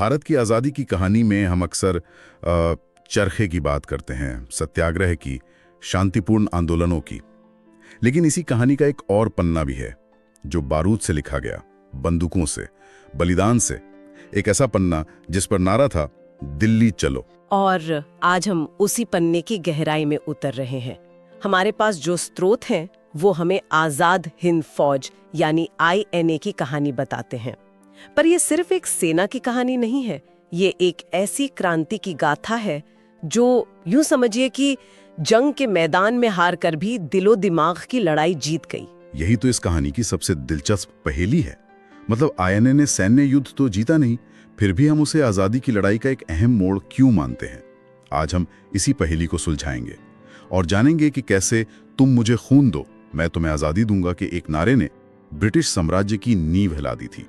भारत की आज़ादी की कहानी में हम अक्सर चरखे की बात करते हैं, सत्याग्रह की, शांतिपूर्ण आंदोलनों की। लेकिन इसी कहानी का एक और पन्ना भी है जो बारूद से लिखा गया, बंदूकों से, बलिदान से। एक ऐसा पन्ना जिस पर नारा था, दिल्ली चलो। और आज हम उसी पन्ने की गहराई में उतर रहे हैं। हमारे पास जो स्रोत हैं वो हमें आजाद हिंद फौज यानी INA की कहानी बताते हैं। पर यह सिर्फ एक सेना की कहानी नहीं है, ये एक ऐसी क्रांति की गाथा है जो यूं समझिए कि जंग के मैदान में हार कर भी दिलो दिमाग की लड़ाई जीत गई। यही तो इस कहानी की सबसे दिलचस्प पहेली है। मतलब INA ने सैन्य युद्ध तो जीता नहीं, फिर भी हम उसे आज़ादी की लड़ाई का एक अहम मोड़ क्यों मानते हैं। आज हम इसी पहेली को सुलझाएंगे और जानेंगे कि कैसे तुम मुझे खून दो, मैं तुम्हें आज़ादी दूंगा के एक नारे ने ब्रिटिश साम्राज्य की नींव हिला दी थी।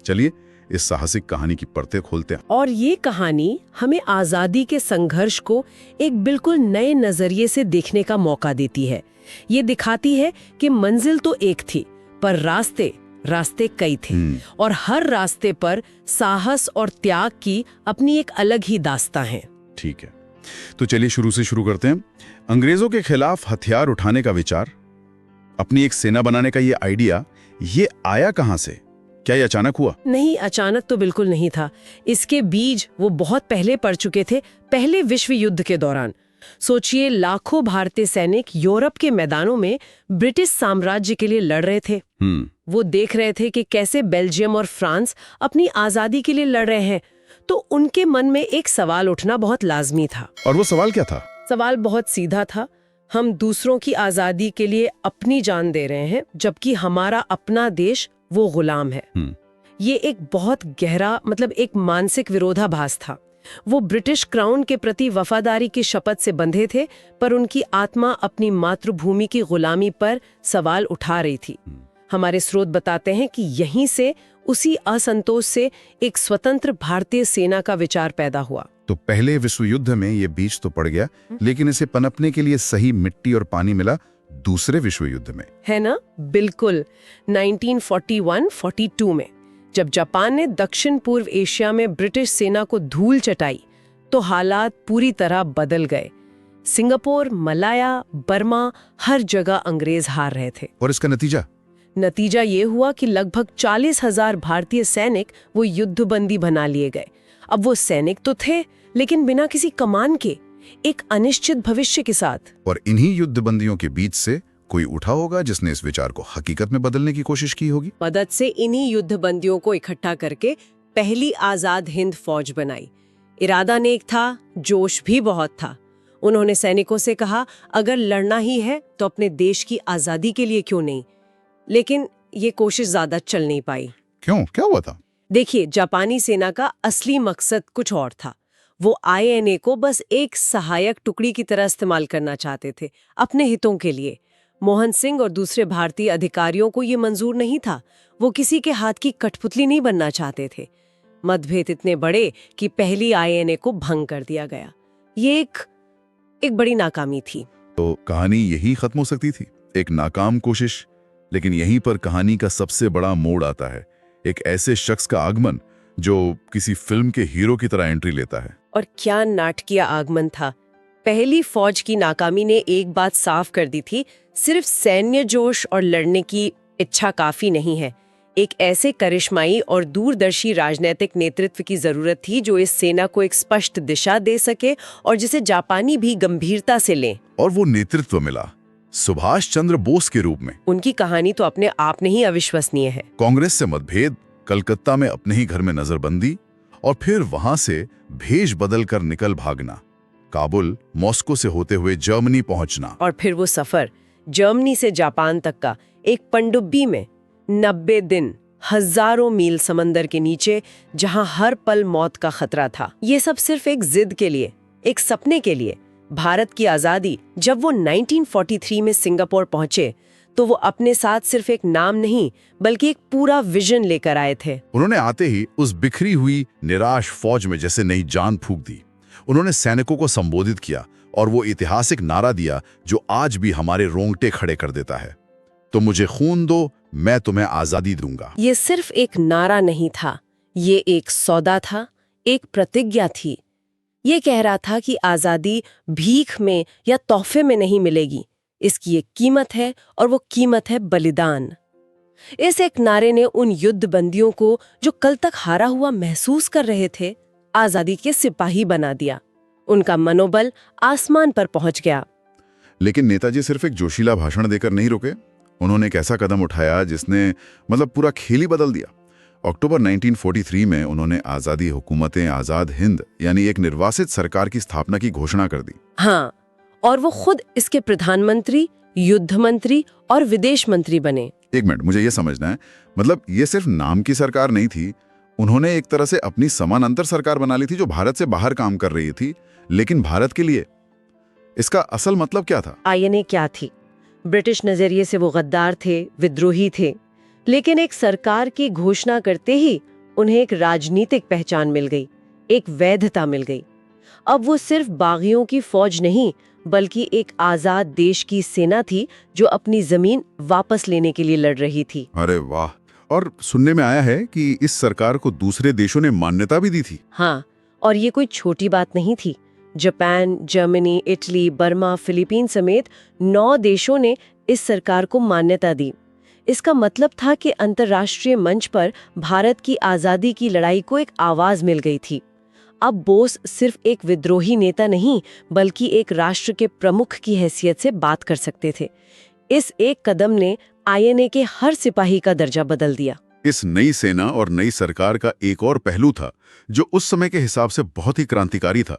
चलिए इस साहसिक कहानी की परतें खोलते हैं। और ये कहानी हमें आज़ादी के संघर्ष को एक बिल्कुल नए नजरिए से देखने का मौका देती है। ये दिखाती है कि मंजिल तो एक थी, पर रास्ते कई थे और हर रास्ते पर साहस और त्याग की अपनी एक अलग ही दास्तां है। ठीक है, तो चलिए शुरू से शुरू करते हैं। अंग्रेजों के खिलाफ हथियार उठाने का विचार, अपनी एक सेना बनाने का ये आइडिया, ये आया कहां से? क्या ये अचानक हुआ? नहीं, अचानक तो बिल्कुल नहीं था। इसके बीज वो बहुत पहले पड़ चुके थे, पहले विश्व युद्ध के दौरान। सोचिए, लाखों भारतीय सैनिक यूरोप के मैदानों में ब्रिटिश साम्राज्य के लिए लड़ रहे थे। वो देख रहे थे कि कैसे बेल्जियम और फ्रांस अपनी आजादी के लिए लड़ रहे हैं, तो उनके मन में एक सवाल उठना बहुत लाजमी था। और वो सवाल क्या था? सवाल बहुत सीधा था। हम दूसरों की आजादी के लिए अपनी जान दे रहे हैं, जबकि हमारा अपना देश वो गुलाम है। ये एक बहुत गहरा, मतलब एक मानसिक विरोधाभास था। वो ब्रिटिश क्राउन के प्रति वफादारी की शपथ से बंधे थे, पर उनकी आत्मा अपनी मातृभूमि की गुलामी पर सवाल उठा रही थी। हमारे स्रोत बताते हैं कि यहीं से, उसी असंतोष से एक स्वतंत्र भारतीय सेना का विचार पैदा हुआ। तो पहले विश्व युद्ध में ये बीज तो पड़ गया, लेकिन इसे पनपने के लिए सही मिट्टी और पानी मिला दूसरे विश्व युद्ध में, है ना? बिल्कुल। 1941-42 में जब जापान ने दक्षिण पूर्व एशिया में ब्रिटिश सेना को धूल चटाई, तो हालात पूरी तरह बदल गए। सिंगापुर, मलाया, बर्मा, हर जगह अंग्रेज हार रहे थे। और इसका नतीजा ये हुआ कि लगभग 40,000 भारतीय सैनिक वो युद्धबंदी बना लिए गए। अब वो सैनिक तो थे, लेकिन बिना किसी कमान के, एक अनिश्चित भविष्य के साथ। और इन्हीं युद्धबंदियों के बीच से कोई उठा होगा जिसने इस विचार को हकीकत में बदलने की कोशिश की होगी। मदद से इन्हीं युद्धबंदियों को इकट्ठा करके पहली आजाद हिंद फौज बनाई। इरादा नेक था, जोश भी बहुत था। उन्होंने सैनिकों से कहा, अगर लड़ना ही है तो अपने देश की आजादी के लिए क्यों नहीं। लेकिन ये कोशिश ज्यादा चल नहीं पाई। क्यों? क्या हुआ था? देखिए, जापानी सेना का असली मकसद कुछ और था। वो INA को बस एक सहायक टुकड़ी की तरह इस्तेमाल करना चाहते थे, अपने हितों के लिए। मोहन सिंह और दूसरे भारतीय अधिकारियों को ये मंजूर नहीं था। वो किसी के हाथ की कठपुतली नहीं बनना चाहते थे। मतभेद इतने बड़े कि पहली INA को भंग कर दिया गया। ये एक बड़ी नाकामी थी। तो कहानी यही खत्म हो सकती थी, एक नाकाम कोशिश। लेकिन यहीं पर कहानी का सबसे बड़ा मोड़ आता है, एक ऐसे शख्स का आगमन जो किसी फिल्म के हीरो की तरह एंट्री लेता है। और क्या नाटकीय आगमन था। पहली फौज की नाकामी ने एक बात साफ कर दी थी, सिर्फ सैन्य जोश और लड़ने की इच्छा काफी नहीं है। एक ऐसे करिश्माई और दूरदर्शी राजनीतिक नेतृत्व की जरूरत थी जो इस सेना को एक स्पष्ट दिशा दे सके और जिसे जापानी भी गंभीरता से लें। और वो नेतृत्व मिला सुभाष चंद्र बोस के रूप में। उनकी कहानी तो अपने आप में ही अविश्वसनीय है। कांग्रेस से मतभेद, कलकत्ता में अपने ही घर में नजरबंदी, और फिर वहां से भेष बदलकर निकल भागना, काबुल, मॉस्को से होते हुए जर्मनी पहुंचना, और फिर वो सफर जर्मनी से जापान तक का, एक पनडुब्बी में 90 दिन, हजारों मील समंदर के नीचे, जहां हर पल मौत का खतरा था। ये सब सिर्फ एक जिद के लिए, एक सपने के लिए। भारत की आजादी, जब वो 1943 में सिंगापुर पहुंचे, तो वो अपने साथ सिर्फ एक नाम नहीं, बल्कि एक पूरा विजन लेकर आए थे। उन्होंने आते ही उस बिखरी हुई निराश फौज में जैसे नई जान फूंक दी। उन्होंने सैनिकों को संबोधित किया और वो ऐतिहासिक नारा दिया जो आज भी हमारे रोंगटे खड़े कर देता है, तुम मुझे खून दो, मैं तुम्हें आजादी दूंगा। ये सिर्फ एक नारा नहीं था, ये एक सौदा था, एक प्रतिज्ञा थी। ये कह रहा था कि आज़ादी भीख में या तोहफे में नहीं मिलेगी, इसकी एक कीमत है और वो कीमत है बलिदान। इस एक नारे ने उन युद्ध बंदियों को, जो कल तक हारा हुआ महसूस कर रहे थे, आज़ादी के सिपाही बना दिया। उनका मनोबल आसमान पर पहुंच गया। लेकिन नेताजी सिर्फ एक जोशीला भाषण देकर नहीं रुके। उन्होंने एक ऐसा कदम उठाया जिसने पूरा खेल ही बदल दिया। अक्टूबर 1943 में उन्होंने आज़ादी हुकूमतें आज़ाद हिंद यानी एक निर्वासित सरकार की स्थापना की घोषणा कर दी। हाँ, और वो खुद इसके प्रधानमंत्री, युद्ध मंत्री और विदेश मंत्री बने। एक मिनट, मुझे ये समझना है, ये सिर्फ नाम की सरकार नहीं थी। उन्होंने एक तरह से अपनी समानांतर सरकार बना ली थी जो भारत से बाहर काम कर रही थी, लेकिन भारत के लिए। इसका असल मतलब क्या था? आईएनए क्या थी? ब्रिटिश नजरिए से वो गद्दार थे, विद्रोही थे, लेकिन एक सरकार की घोषणा करते ही उन्हें एक राजनीतिक पहचान मिल गई, एक वैधता मिल गई। अब वो सिर्फ बागियों की फौज नहीं, बल्कि एक आजाद देश की सेना थी जो अपनी जमीन वापस लेने के लिए लड़ रही थी। अरे वाह! और सुनने में आया है कि इस सरकार को दूसरे देशों ने मान्यता भी दी थी। हाँ, और ये कोई छोटी बात नहीं थी। Japan, Germany, Italy, Burma, Philippine समेत 9 देशों ने इस सरकार को मान्यता दी। इसका मतलब था कि अंतर्राष्ट्रीय मंच पर भारत की आज़ादी की लड़ाई को एक आवाज मिल गई थी। अब बोस सिर्फ एक विद्रोही नेता नहीं, बल्कि एक राष्ट्र के प्रमुख की हैसियत से बात कर सकते थे। इस एक कदम ने आईएनए के हर सिपाही का दर्जा बदल दिया। इस नई सेना और नई सरकार का एक और पहलू था जो उस समय के हिसाब से बहुत ही क्रांतिकारी था,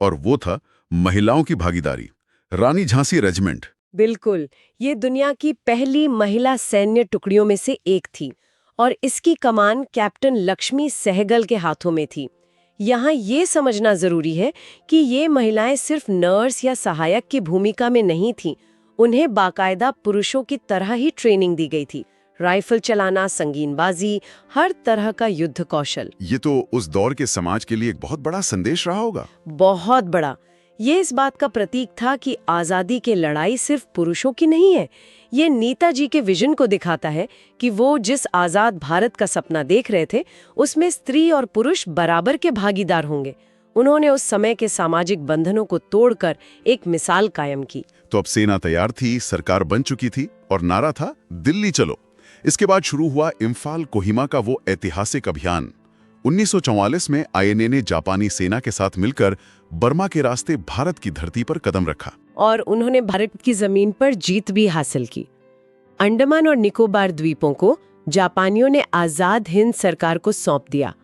और वो था महिलाओं की भागीदारी। रानी झांसी रेजिमेंट। बिल्कुल, ये दुनिया की पहली महिला सैन्य टुकड़ियों में से एक थी और इसकी कमान कैप्टन लक्ष्मी सहगल के हाथों में थी। यहाँ ये समझना जरूरी है कि ये महिलाएं सिर्फ नर्स या सहायक की भूमिका में नहीं थीं, उन्हें बाकायदा पुरुषों की तरह ही ट्रेनिंग दी गई थी। राइफल चलाना, संगीनबाजी, हर तरह का युद्ध कौशल। ये तो उस दौर के समाज के लिए एक बहुत बड़ा संदेश रहा होगा। बहुत बड़ा। ये इस बात का प्रतीक था कि आज़ादी की लड़ाई सिर्फ पुरुषों की नहीं है। ये नेताजी के विजन को दिखाता है कि वो जिस आज़ाद भारत का सपना देख रहे थे, उसमें स्त्री और पुरुष बराबर के भागीदार होंगे। उन्होंने उस समय के सामाजिक बंधनों को तोड़कर एक मिसाल कायम की। तो अब सेना तैयार थी, सरकार बन चुकी थी और नारा था दिल्ली चलो। इसके बाद शुरू हुआ इम्फाल कोहिमा का वो ऐतिहासिक अभियान। 1944 में आईएनए ने जापानी सेना के साथ मिलकर बर्मा के रास्ते भारत की धरती पर कदम रखा और उन्होंने भारत की जमीन पर जीत भी हासिल की। अंडमान और निकोबार द्वीपों को जापानियों ने आजाद हिंद सरकार को सौंप दिया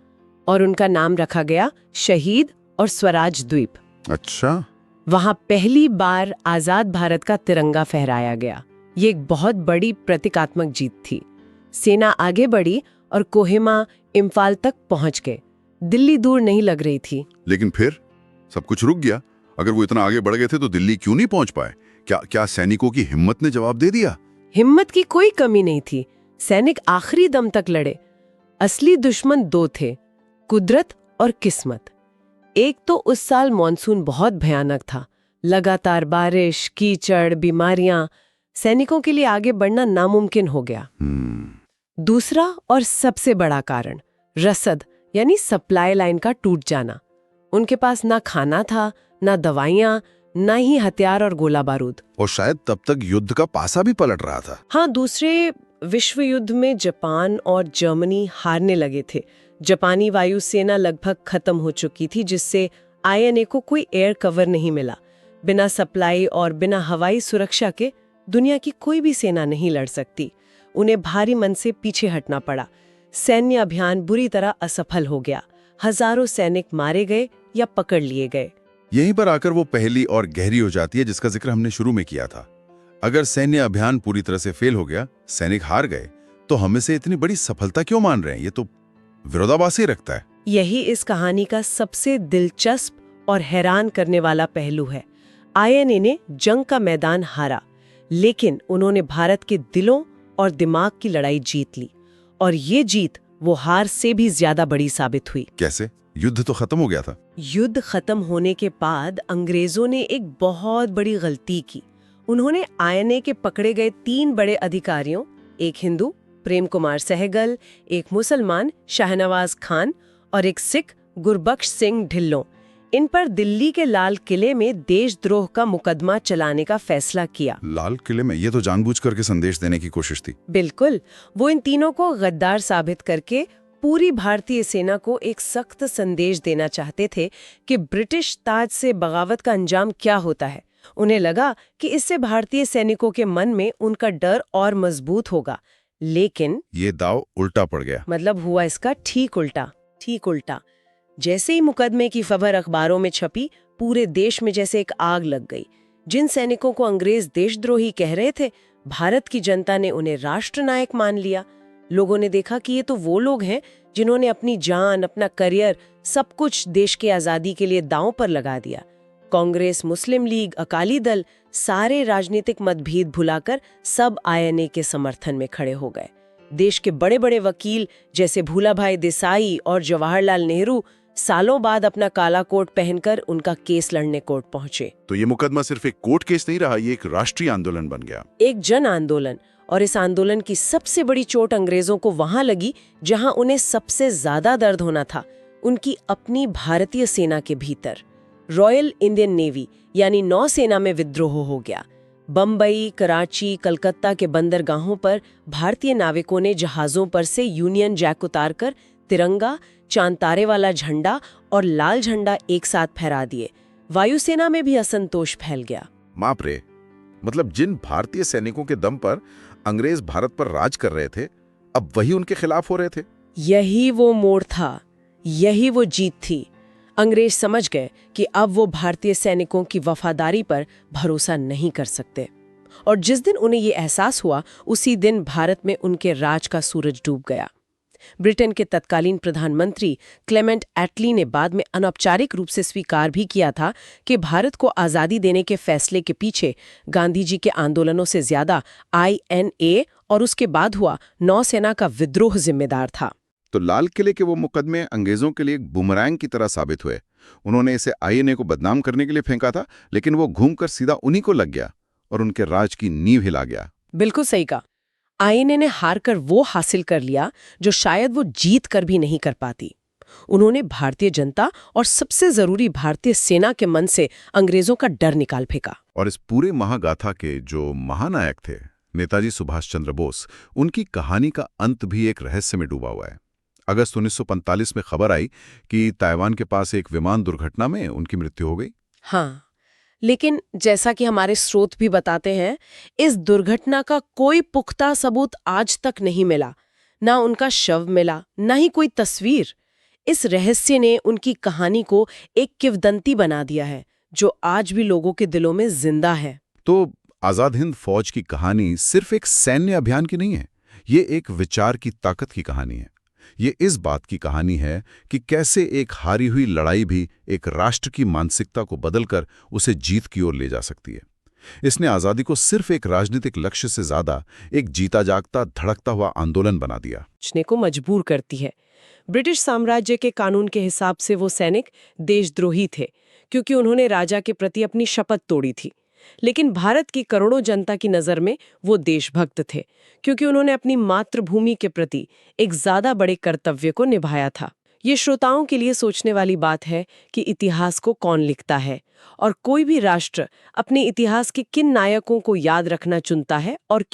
और उनका नाम रखा गया शहीद और स्वराज द्वीप। अच्छा, वहां पहली बार आजाद भारत का तिरंगा फहराया गया। ये एक बहुत बड़ी प्रतीकात्मक जीत थी। सेना आगे बढ़ी और कोहिमा, इम्फाल तक पहुंच गए। दिल्ली दूर नहीं लग रही थी। लेकिन फिर सब कुछ रुक गया। अगर वो इतना आगे बढ़ गए थे तो दिल्ली क्यों नहीं पहुंच पाए? क्या सैनिकों की हिम्मत ने जवाब दे दिया? हिम्मत की कोई कमी नहीं थी। सैनिक आखिरी दम तक लड़े। असली दुश्मन 2 थे, कुदरत और किस्मत। एक तो उस साल मॉनसून बहुत भयानक था। लगातार बारिश, कीचड़, बीमारियां, सैनिकों के लिए आगे बढ़ना नामुमकिन हो गया। दूसरा और सबसे बड़ा कारण रसद यानी सप्लाई लाइन का टूट जाना। उनके पास ना खाना था, ना दवाइयां, ना ही हथियार और गोला बारूद। और शायद तब तक युद्ध का पासा भी पलट रहा था। हाँ, दूसरे विश्व युद्ध में जापान और जर्मनी हारने लगे थे। जापानी वायुसेना लगभग खत्म हो चुकी थी, जिससे आईएनए को कोई एयर कवर नहीं मिला। बिना सप्लाई और बिना हवाई सुरक्षा के दुनिया की कोई भी सेना नहीं लड़ सकती। उन्हें भारी मन से पीछे हटना पड़ा। सैन्य अभियान बुरी तरह असफल हो गया। हजारों सैनिक मारे गए या पकड़ लिए गए। यहीं पर आकर वो पहली और गहरी हो जाती है जिसका जिक्र हमने शुरू में किया था। अगर सैन्य अभियान पूरी तरह से फेल हो गया, सैनिक हार गए, तो हम इसे इतनी बड़ी सफलता क्यों मान रहे हैं? ये तो विरोधाभासी रखता है। यही इस कहानी का सबसे दिलचस्प और हैरान करने वाला पहलू है। आईएनए ने जंग का मैदान हारा, लेकिन उन्होंने भारत के दिलों और दिमाग की लड़ाई जीत ली। और ये जीत वो हार से भी ज्यादा बड़ी साबित हुई। कैसे? युद्ध तो खत्म हो गया था। युद्ध खत्म होने के बाद अंग्रेजों ने एक बहुत बड़ी गलती की। उन्होंने आईएनए के पकड़े गए 3 बड़े अधिकारियों, एक हिंदू प्रेम कुमार सहगल, एक मुसलमान शाहनवाज खान और एक सिख गुरबख्श सिंह ढिल्लों, इन पर दिल्ली के लाल किले में देशद्रोह का मुकदमा चलाने का फैसला किया। लाल किले में? ये तो जानबूझ करके संदेश देने की कोशिश थी। बिल्कुल, वो इन तीनों को गद्दार साबित करके पूरी भारतीय सेना को एक सख्त संदेश देना चाहते थे कि ब्रिटिश ताज से बगावत का अंजाम क्या होता है। उन्हें लगा कि इससे भारतीय सैनिकों के मन में उनका डर और मजबूत होगा। लेकिन ये दाव उल्टा पड़ गया। मतलब हुआ इसका ठीक उल्टा। जैसे ही मुकदमे की खबर अखबारों में छपी, पूरे देश में जैसे एक आग लग गई। जिन सैनिकों को अंग्रेज देशद्रोही कह रहे थे, भारत की जनता ने उन्हें राष्ट्रनायक मान लिया। लोगों ने देखा कि ये तो वो लोग हैं जिन्होंने अपनी जान, अपना करियर, सब कुछ देश के आजादी के लिए दांव पर लगा दिया। कांग्रेस, मुस्लिम लीग, अकाली दल, सारे राजनीतिक मतभेद भुलाकर सब आईएनए के समर्थन में खड़े हो गए। देश के बड़े बड़े वकील जैसे भूलाभाई देसाई और जवाहरलाल नेहरू सालों बाद अपना काला कोट पहनकर उनका केस लड़ने कोर्ट पहुंचे। तो ये मुकदमा सिर्फ एक कोर्ट केस नहीं रहा, ये एक राष्ट्रीय आंदोलन बन गया, एक जन आंदोलन। और इस आंदोलन की सबसे बड़ी चोट अंग्रेजों को वहां लगी जहां उन्हें सबसे ज्यादा दर्द होना था, उनकी अपनी भारतीय सेना के भीतर। रॉयल इंडियन नेवी यानी नौसेना में विद्रोह हो गया। बम्बई, कराची, कलकत्ता के बंदरगाहों पर भारतीय नाविकों ने जहाजों पर से यूनियन जैक उतारकर तिरंगा, चांद तारे वाला झंडा और लाल झंडा एक साथ फहरा दिए। वायुसेना में भी असंतोष फैल गया। माप रे, मतलब जिन भारतीय सैनिकों के दम पर अंग्रेज भारत पर राज कर रहे थे, अब वही उनके खिलाफ हो रहे थे। यही वो मोड़ था, यही वो जीत थी। अंग्रेज समझ गए कि अब वो भारतीय सैनिकों की वफादारी पर भरोसा नहीं कर सकते। और जिस दिन उन्हें ये एहसास हुआ, उसी दिन भारत में उनके राज का सूरज डूब गया। ब्रिटेन के तत्कालीन प्रधानमंत्री क्लेमेंट एटली ने बाद में अनौपचारिक रूप से स्वीकार भी किया था कि भारत को आज़ादी देने के फैसले के पीछे गांधी जी के आंदोलनों से ज्यादा आईएनए और उसके बाद हुआ नौसेना का विद्रोह जिम्मेदार था। तो लाल किले के वो मुकदमे अंग्रेजों के लिए एक बुमरैंग की तरह साबित हुए। उन्होंने इसे आईएनए को बदनाम करने के लिए फेंका था, लेकिन वो घूमकर सीधा उन्हीं को लग गया और उनके राज की नींव हिला गया। बिल्कुल सही कहा। आईएनए ने हार कर वो हासिल कर लिया जो शायद वो जीत कर भी नहीं कर पाती। उन्होंने भारतीय जनता और सबसे जरूरी भारतीय सेना के मन से अंग्रेजों का डर निकाल फेंका। और इस पूरे महागाथा के जो महानायक थे, नेताजी सुभाष चंद्र बोस, उनकी कहानी का अंत भी एक रहस्य में डूबा हुआ है। अगस्त 1945 में खबर आई कि ताइवान के पास एक विमान दुर्घटना में उनकी मृत्यु हो गई। हाँ, लेकिन जैसा कि हमारे स्रोत भी बताते हैं, इस दुर्घटना का कोई पुख्ता सबूत आज तक नहीं मिला। ना उनका शव मिला, ना ही कोई तस्वीर। इस रहस्य ने उनकी कहानी को एक किंवदंती बना दिया है जो आज भी लोगों के दिलों में जिंदा है। तो आजाद हिंद फौज की कहानी सिर्फ एक सैन्य अभियान की नहीं है, ये एक विचार की ताकत की कहानी है। ये इस बात की कहानी है कि कैसे एक हारी हुई लड़ाई भी एक राष्ट्र की मानसिकता को बदलकर उसे जीत की ओर ले जा सकती है। इसने आज़ादी को सिर्फ एक राजनीतिक लक्ष्य से ज्यादा एक जीता जागता, धड़कता हुआ आंदोलन बना दिया। सोचने को मजबूर करती है। ब्रिटिश साम्राज्य के कानून के हिसाब से वो सैनिक देशद्रोही थे क्योंकि उन्होंने राजा के प्रति अपनी शपथ तोड़ी थी। लेकिन भारत की करोड़ों जनता की नज़र में वो देशभक्त थे क्योंकि उन्होंने अपनी मातृभूमि के प्रति एक ज्यादा बड़े कर्तव्य को निभाया था। ये श्रोताओं के लिए सोचने वाली बात है कि इतिहास को कौन लिखता है और कोई भी राष्ट्र अपने इतिहास के किन नायकों को याद रखना चुनता है और